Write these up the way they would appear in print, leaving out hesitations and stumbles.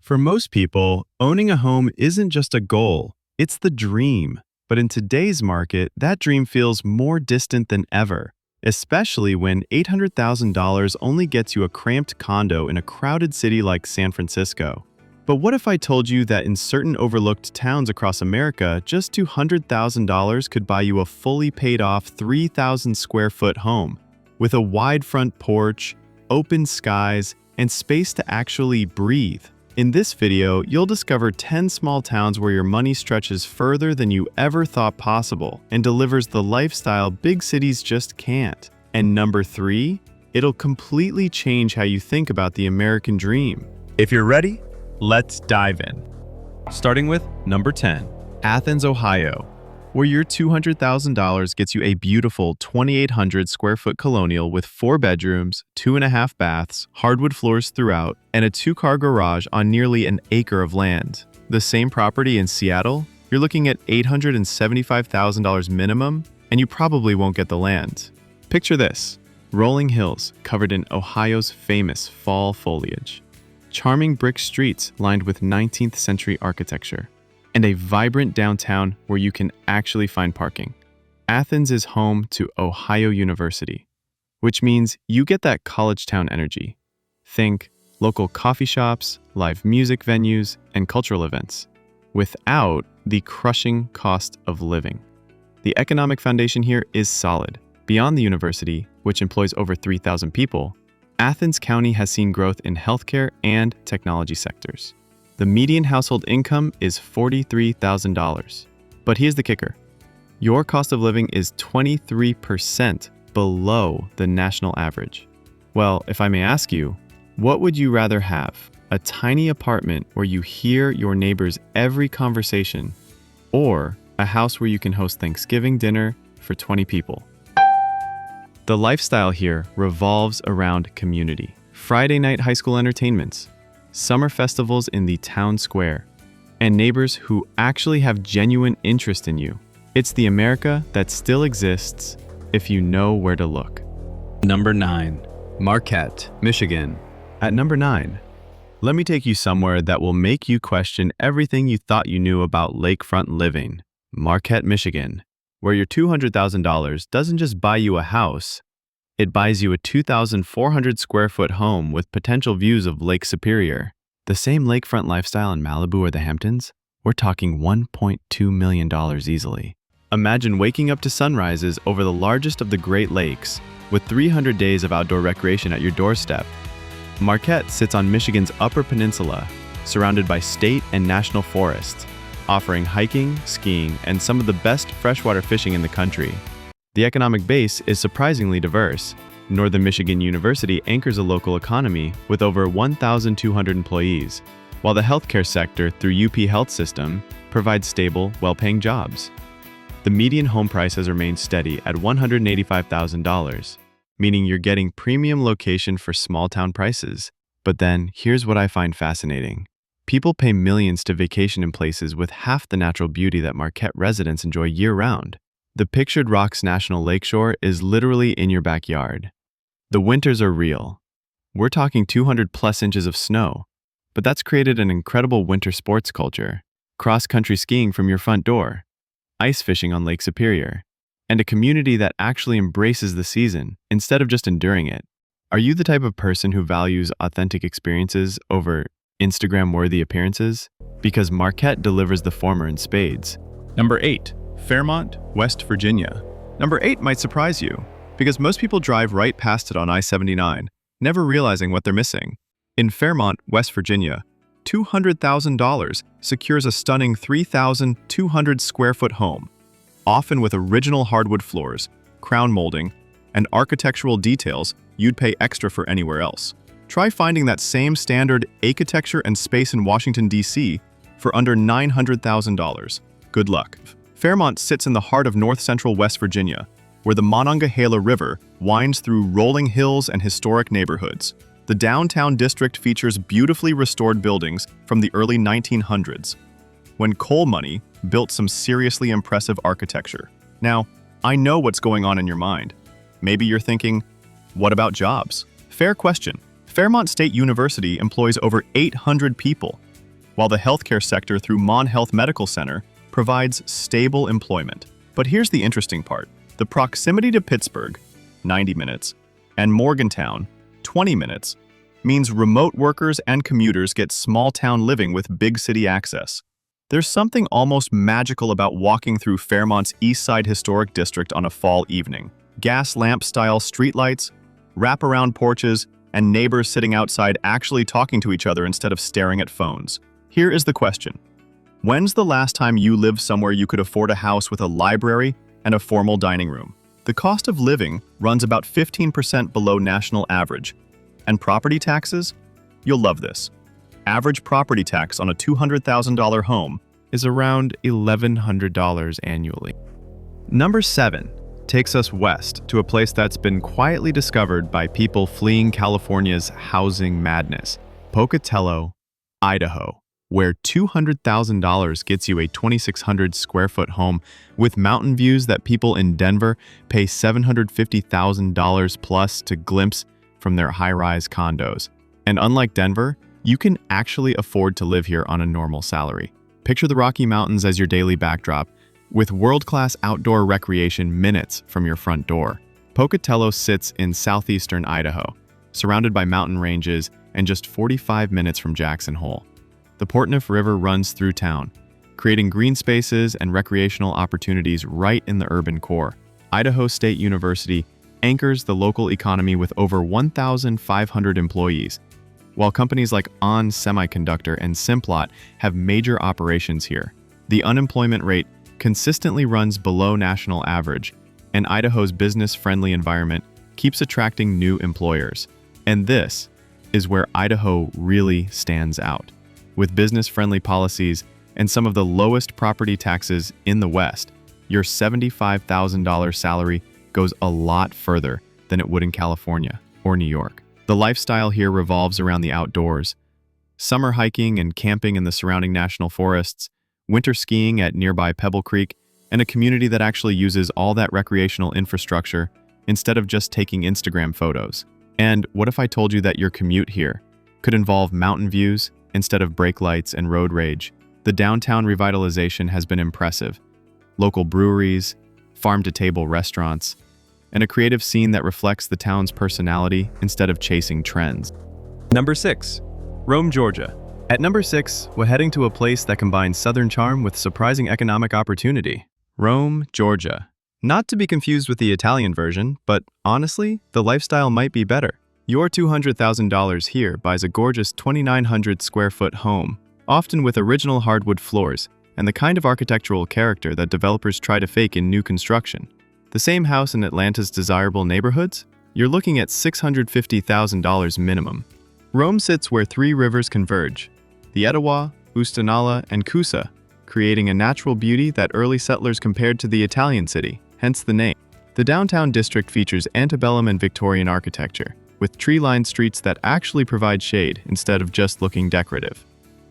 For most people, owning a home isn't just a goal, it's the dream. But in today's market, that dream feels more distant than ever, especially when $800,000 only gets you a cramped condo in a crowded city like San Francisco. But what if I told you that in certain overlooked towns across America, just $200,000 could buy you a fully paid off 3,000 square foot home with a wide front porch, open skies, and space to actually breathe? In this video, you'll discover 10 small towns where your money stretches further than you ever thought possible and delivers the lifestyle big cities just can't. And number 3, it'll completely change how you think about the American dream. If you're ready, let's dive in. Starting with number 10, Athens, Ohio, where your $200,000 gets you a beautiful 2,800 square foot colonial with 4 bedrooms, 2.5 baths, hardwood floors throughout, and a 2-car garage on nearly an acre of land. The same property in Seattle, you're looking at $875,000 minimum, and you probably won't get the land. Picture this: rolling hills covered in Ohio's famous fall foliage, charming brick streets lined with 19th century architecture, and a vibrant downtown where you can actually find parking. Athens is home to Ohio University, which means you get that college town energy. Think local coffee shops, live music venues, and cultural events, without the crushing cost of living. The economic foundation here is solid. Beyond the university, which employs over 3,000 people, Athens County has seen growth in healthcare and technology sectors. The median household income is $43,000. But here's the kicker: your cost of living is 23% below the national average. Well, if I may ask you, what would you rather have? A tiny apartment where you hear your neighbor's every conversation, or a house where you can host Thanksgiving dinner for 20 people? The lifestyle here revolves around community. Friday night high school entertainments, summer festivals in the town square, and neighbors who actually have genuine interest in you. It's the America that still exists if you know where to look. Number 9, Marquette, Michigan. At number 9, let me take you somewhere that will make you question everything you thought you knew about lakefront living. Marquette, Michigan, where your $200,000 doesn't just buy you a house, it buys you a 2,400 square foot home with potential views of Lake Superior. The same lakefront lifestyle in Malibu or the Hamptons? We're talking $1.2 million easily. Imagine waking up to sunrises over the largest of the Great Lakes with 300 days of outdoor recreation at your doorstep. Marquette sits on Michigan's Upper Peninsula, surrounded by state and national forests, offering hiking, skiing, and some of the best freshwater fishing in the country. The economic base is surprisingly diverse. Northern Michigan University anchors a local economy with over 1,200 employees, while the healthcare sector through UP Health System provides stable, well-paying jobs. The median home price has remained steady at $185,000, meaning you're getting premium location for small-town prices. But then, here's what I find fascinating. People pay millions to vacation in places with half the natural beauty that Marquette residents enjoy year-round. The pictured Rocks National Lakeshore is literally in your backyard. The winters are real. We're talking 200+ inches of snow, but that's created an incredible winter sports culture. Cross-country skiing from your front door, ice fishing on Lake Superior, and a community that actually embraces the season instead of just enduring it. Are you the type of person who values authentic experiences over Instagram-worthy appearances? Because Marquette delivers the former in spades. Number 8. Fairmont, West Virginia. Number 8 might surprise you, because most people drive right past it on I-79, never realizing what they're missing. In Fairmont, West Virginia, $200,000 secures a stunning 3,200 square foot home, often with original hardwood floors, crown molding, and architectural details you'd pay extra for anywhere else. Try finding that same standard architecture and space in Washington, D.C. for under $900,000. Good luck. Fairmont sits in the heart of north-central West Virginia, where the Monongahela River winds through rolling hills and historic neighborhoods. The downtown district features beautifully restored buildings from the early 1900s, when coal money built some seriously impressive architecture. Now, I know what's going on in your mind. Maybe you're thinking, what about jobs? Fair question. Fairmont State University employs over 800 people, while the healthcare sector through Mon Health Medical Center provides stable employment. But here's the interesting part. The proximity to Pittsburgh, 90 minutes, and Morgantown, 20 minutes, means remote workers and commuters get small-town living with big city access. There's something almost magical about walking through Fairmont's East Side Historic District on a fall evening. Gas lamp-style streetlights, wrap-around porches, and neighbors sitting outside actually talking to each other instead of staring at phones. Here is the question. When's the last time you lived somewhere you could afford a house with a library and a formal dining room? The cost of living runs about 15% below national average. And property taxes? You'll love this. Average property tax on a $200,000 home is around $1,100 annually. Number 7 takes us west to a place that's been quietly discovered by people fleeing California's housing madness, Pocutello, Idaho, where $200,000 gets you a 2,600 square foot home with mountain views that people in Denver pay $750,000 plus to glimpse from their high-rise condos. And unlike Denver, you can actually afford to live here on a normal salary. Picture the Rocky Mountains as your daily backdrop, with world-class outdoor recreation minutes from your front door. Pocutello sits in southeastern Idaho, surrounded by mountain ranges and just 45 minutes from Jackson Hole. The Portneuf River runs through town, creating green spaces and recreational opportunities right in the urban core. Idaho State University anchors the local economy with over 1,500 employees, while companies like ON Semiconductor and Simplot have major operations here. The unemployment rate consistently runs below national average, and Idaho's business-friendly environment keeps attracting new employers. And this is where Idaho really stands out. With business-friendly policies and some of the lowest property taxes in the West, your $75,000 salary goes a lot further than it would in California or New York. The lifestyle here revolves around the outdoors. Summer hiking and camping in the surrounding national forests, winter skiing at nearby Pebble Creek, and a community that actually uses all that recreational infrastructure instead of just taking Instagram photos. And what if I told you that your commute here could involve mountain views instead of brake lights and road rage? The downtown revitalization has been impressive. Local breweries, farm-to-table restaurants, and a creative scene that reflects the town's personality instead of chasing trends. Number 6. Rome, Georgia. At number 6, we're heading to a place that combines southern charm with surprising economic opportunity. Rome, Georgia. Not to be confused with the Italian version, but honestly, the lifestyle might be better. Your $200,000 here buys a gorgeous 2,900 square foot home, often with original hardwood floors and the kind of architectural character that developers try to fake in new construction. The same house in Atlanta's desirable neighborhoods? You're looking at $650,000 minimum. Rome sits where three rivers converge, the Etowah, Oostanala, and Coosa, creating a natural beauty that early settlers compared to the Italian city, hence the name. The downtown district features antebellum and Victorian architecture, with tree-lined streets that actually provide shade instead of just looking decorative.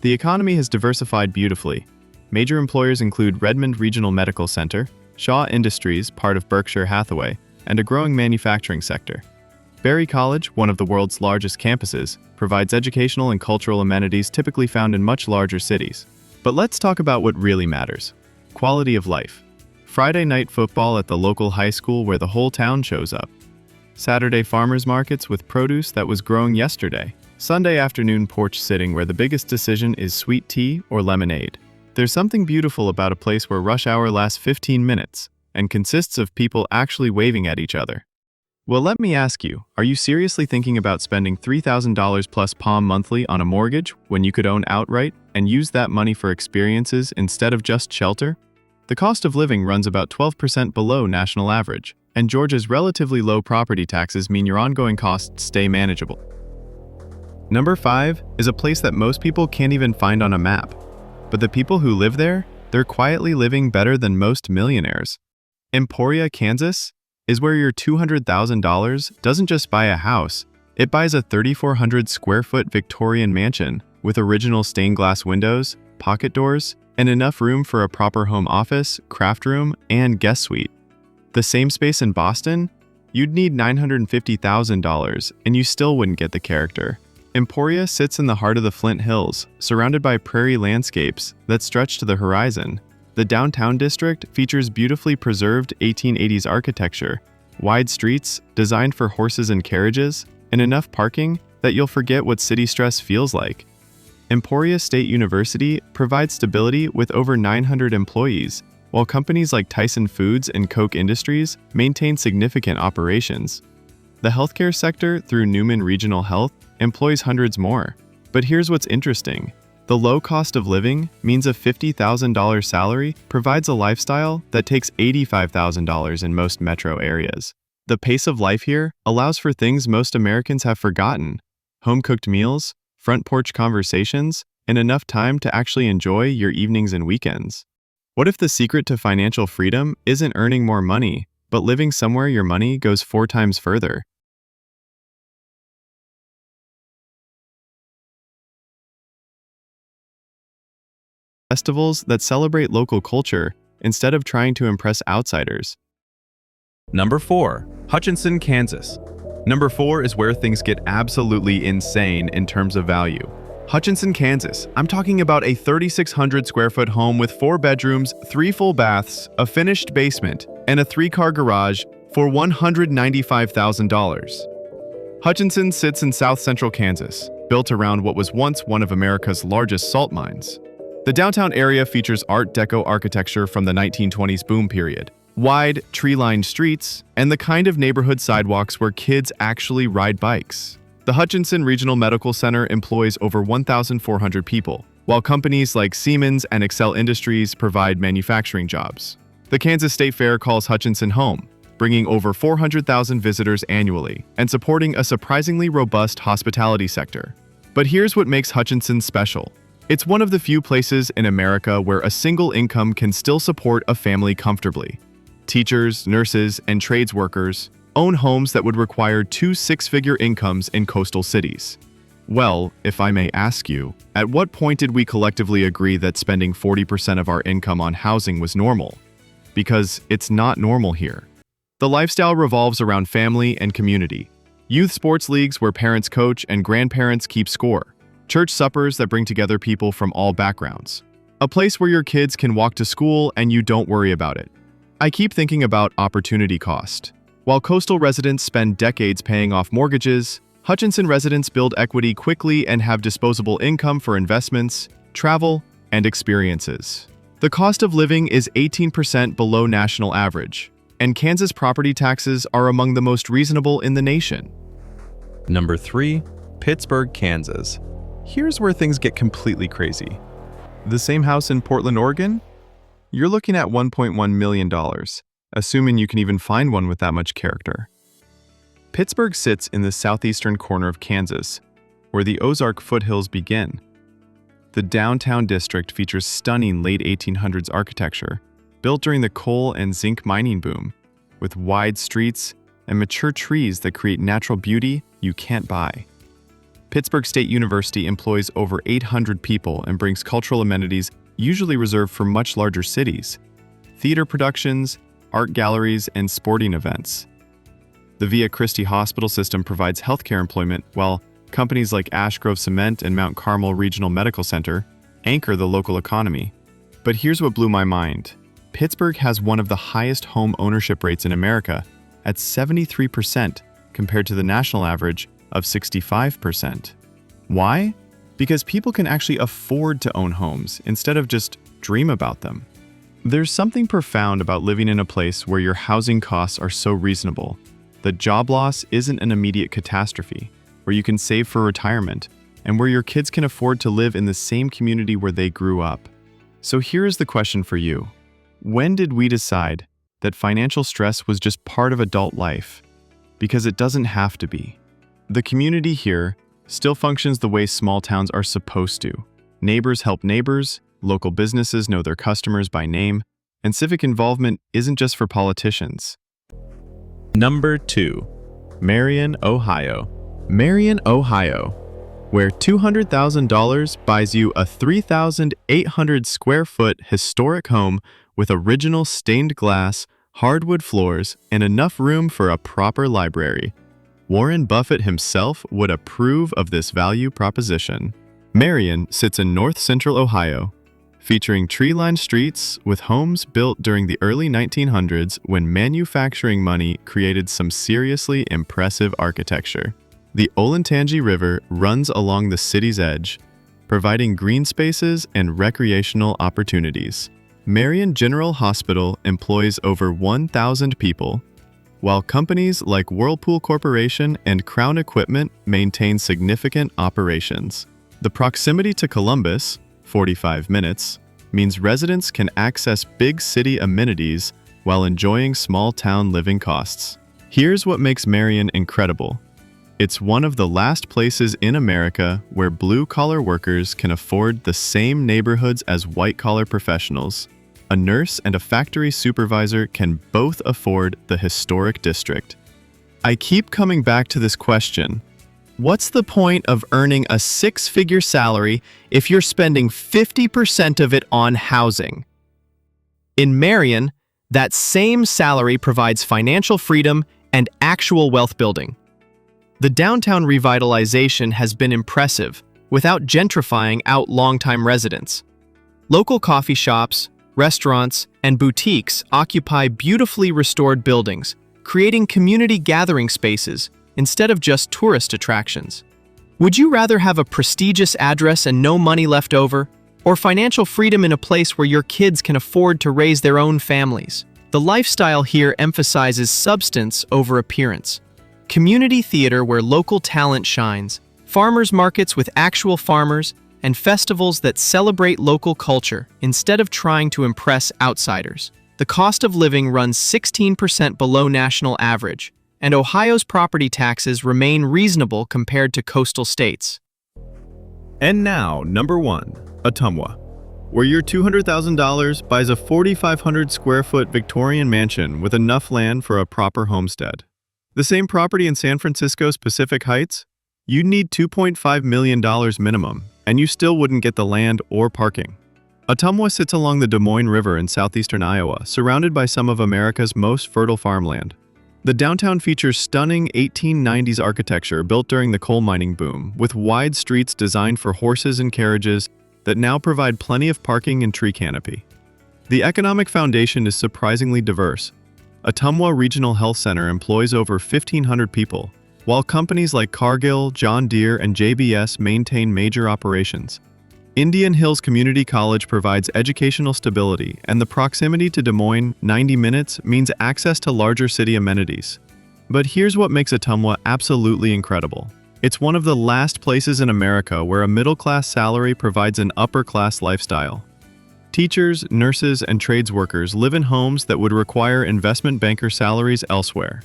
The economy has diversified beautifully. Major employers include Redmond Regional Medical Center, Shaw Industries, part of Berkshire Hathaway, and a growing manufacturing sector. Berry College, one of the world's largest campuses, provides educational and cultural amenities typically found in much larger cities. But let's talk about what really matters: quality of life. Friday night football at the local high school where the whole town shows up. Saturday farmers markets with produce that was growing yesterday. Sunday afternoon porch sitting where the biggest decision is sweet tea or lemonade. There's something beautiful about a place where rush hour lasts 15 minutes and consists of people actually waving at each other. Well, let me ask you, are you seriously thinking about spending $3,000 plus POM monthly on a mortgage when you could own outright and use that money for experiences instead of just shelter? The cost of living runs about 12% below national average, and Georgia's relatively low property taxes mean your ongoing costs stay manageable. Number 5 is a place that most people can't even find on a map. But the people who live there, they're quietly living better than most millionaires. Emporia, Kansas, is where your $200,000 doesn't just buy a house, it buys a 3,400 square foot Victorian mansion with original stained glass windows, pocket doors, and enough room for a proper home office, craft room, and guest suite. The same space in Boston? You'd need $950,000 and you still wouldn't get the character. Emporia sits in the heart of the Flint Hills, surrounded by prairie landscapes that stretch to the horizon. The downtown district features beautifully preserved 1880s architecture, wide streets designed for horses and carriages, and enough parking that you'll forget what city stress feels like. Emporia State University provides stability with over 900 employees, while companies like Tyson Foods and Koch Industries maintain significant operations. The healthcare sector, through Newman Regional Health, employs hundreds more. But here's what's interesting. The low cost of living means a $50,000 salary provides a lifestyle that takes $85,000 in most metro areas. The pace of life here allows for things most Americans have forgotten: home-cooked meals, front porch conversations, and enough time to actually enjoy your evenings and weekends. What if the secret to financial freedom isn't earning more money, but living somewhere your money goes 4 times further? Festivals that celebrate local culture instead of trying to impress outsiders. Number 4. Hutchinson, Kansas. Number 4 is where things get absolutely insane in terms of value. Hutchinson, Kansas. I'm talking about a 3,600 square foot home with 4 bedrooms, 3 full baths, a finished basement, and a 3-car garage for $195,000. Hutchinson sits in south central Kansas, built around what was once one of America's largest salt mines. The downtown area features Art Deco architecture from the 1920s boom period, wide, tree-lined streets, and the kind of neighborhood sidewalks where kids actually ride bikes. The Hutchinson Regional Medical Center employs over 1,400 people, while companies like Siemens and Excel Industries provide manufacturing jobs. The Kansas State Fair calls Hutchinson home, bringing over 400,000 visitors annually and supporting a surprisingly robust hospitality sector. But here's what makes Hutchinson special. It's one of the few places in America where a single income can still support a family comfortably. Teachers, nurses, and trades workers own homes that would require 2 six-figure incomes in coastal cities. Well, if I may ask you, at what point did we collectively agree that spending 40% of our income on housing was normal? Because it's not normal here. The lifestyle revolves around family and community. Youth sports leagues where parents coach and grandparents keep score. Church suppers that bring together people from all backgrounds. A place where your kids can walk to school and you don't worry about it. I keep thinking about opportunity cost. While coastal residents spend decades paying off mortgages, Hutchinson residents build equity quickly and have disposable income for investments, travel, and experiences. The cost of living is 18% below national average, and Kansas property taxes are among the most reasonable in the nation. Number 3. Pittsburgh, Kansas. Here's where things get completely crazy. The same house in Portland, Oregon? You're looking at $1.1 million, assuming you can even find one with that much character. Pittsburgh sits in the southeastern corner of Kansas, where the Ozark foothills begin. The downtown district features stunning late 1800s architecture, built during the coal and zinc mining boom, with wide streets and mature trees that create natural beauty you can't buy. Pittsburgh State University employs over 800 people and brings cultural amenities usually reserved for much larger cities: theater productions, art galleries, and sporting events. The Via Christi Hospital system provides healthcare employment, while companies like Ash Grove Cement and Mount Carmel Regional Medical Center anchor the local economy. But here's what blew my mind. Pittsburgh has one of the highest home ownership rates in America at 73% compared to the national average of 65%. Why? Because people can actually afford to own homes instead of just dream about them. There's something profound about living in a place where your housing costs are so reasonable that job loss isn't an immediate catastrophe, where you can save for retirement, and where your kids can afford to live in the same community where they grew up. So here is the question for you. When did we decide that financial stress was just part of adult life? Because it doesn't have to be. The community here still functions the way small towns are supposed to. Neighbors help neighbors, local businesses know their customers by name, and civic involvement isn't just for politicians. Number 2. Marian, Ohio. Marian, Ohio, where $200,000 buys you a 3,800 square foot historic home with original stained glass, hardwood floors, and enough room for a proper library. Warren Buffett himself would approve of this value proposition. Marian sits in north-central Ohio, featuring tree-lined streets with homes built during the early 1900s when manufacturing money created some seriously impressive architecture. The Olentangy River runs along the city's edge, providing green spaces and recreational opportunities. Marian General Hospital employs over 1,000 people, while companies like Whirlpool Corporation and Crown Equipment maintain significant operations. The proximity to Columbus, 45 minutes, means residents can access big city amenities while enjoying small-town living costs. Here's what makes Marian incredible. It's one of the last places in America where blue-collar workers can afford the same neighborhoods as white-collar professionals. A nurse and a factory supervisor can both afford the historic district. I keep coming back to this question. What's the point of earning a six-figure salary if you're spending 50% of it on housing? In Marian, that same salary provides financial freedom and actual wealth building. The downtown revitalization has been impressive without gentrifying out longtime residents. Local coffee shops, restaurants, and boutiques occupy beautifully restored buildings, creating community gathering spaces instead of just tourist attractions. Would you rather have a prestigious address and no money left over, or financial freedom in a place where your kids can afford to raise their own families? The lifestyle here emphasizes substance over appearance. Community theater where local talent shines, farmers markets with actual farmers, and festivals that celebrate local culture instead of trying to impress outsiders. The cost of living runs 16% below national average, and Ohio's property taxes remain reasonable compared to coastal states. And now, number 1, Atumbla, where your $200,000 buys a 4,500 square foot Victorian mansion with enough land for a proper homestead. The same property in San Francisco's Pacific Heights? You'd need $2.5 million minimum, and you still wouldn't get the land or parking. Atumbla sits along the Des Moines River in southeastern Iowa, surrounded by some of America's most fertile farmland. The downtown features stunning 1890s architecture built during the coal mining boom, with wide streets designed for horses and carriages that now provide plenty of parking and tree canopy. The economic foundation is surprisingly diverse. Atumbla Regional Health Center employs over 1,500 people, while companies like Cargill, John Deere, and JBS maintain major operations. Indian Hills Community College provides educational stability, and the proximity to Des Moines, 90 minutes, means access to larger city amenities. But here's what makes Atumbla absolutely incredible. It's one of the last places in America where a middle-class salary provides an upper-class lifestyle. Teachers, nurses, and trades workers live in homes that would require investment banker salaries elsewhere.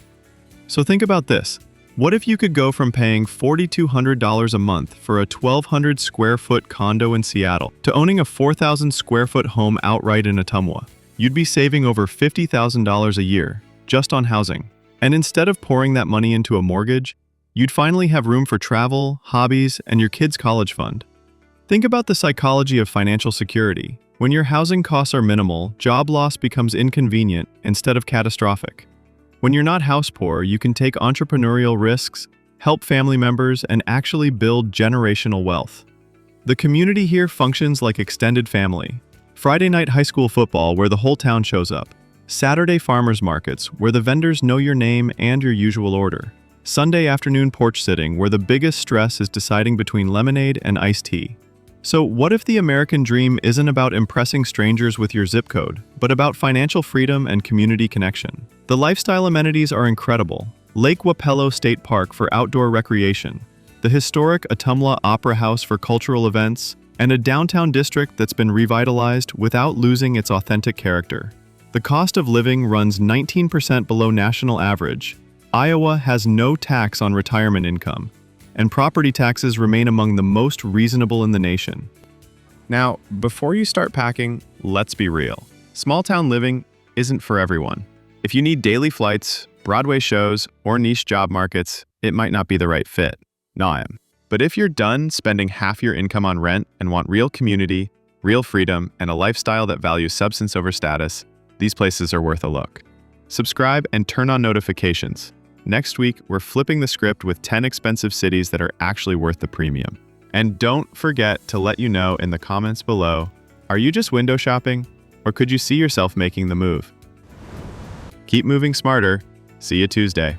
So think about this. What if you could go from paying $4,200 a month for a 1,200 square foot condo in Seattle to owning a 4,000 square foot home outright in Atumbla? You'd be saving over $50,000 a year just on housing. And instead of pouring that money into a mortgage, you'd finally have room for travel, hobbies, and your kids' college fund. Think about the psychology of financial security. When your housing costs are minimal, job loss becomes inconvenient instead of catastrophic. When you're not house poor, you can take entrepreneurial risks, help family members, and actually build generational wealth. The community here functions like extended family. Friday night high school football where the whole town shows up. Saturday farmers markets where the vendors know your name and your usual order. Sunday afternoon porch sitting where the biggest stress is deciding between lemonade and iced tea. So what if the American dream isn't about impressing strangers with your zip code, but about financial freedom and community connection? The lifestyle amenities are incredible. Lake Wapello State Park for outdoor recreation, the historic Atumbla Opera House for cultural events, and a downtown district that's been revitalized without losing its authentic character. The cost of living runs 19% below national average. Iowa has no tax on retirement income, and property taxes remain among the most reasonable in the nation. Now, before you start packing, let's be real. Small-town living isn't for everyone. If you need daily flights, Broadway shows, or niche job markets, it might not be the right fit. But if you're done spending half your income on rent and want real community, real freedom, and a lifestyle that values substance over status, these places are worth a look. Subscribe and turn on notifications. Next week, we're flipping the script with 10 expensive cities that are actually worth the premium. And don't forget to let you know in the comments below, are you just window shopping? Or could you see yourself making the move? Keep moving smarter. See you Tuesday.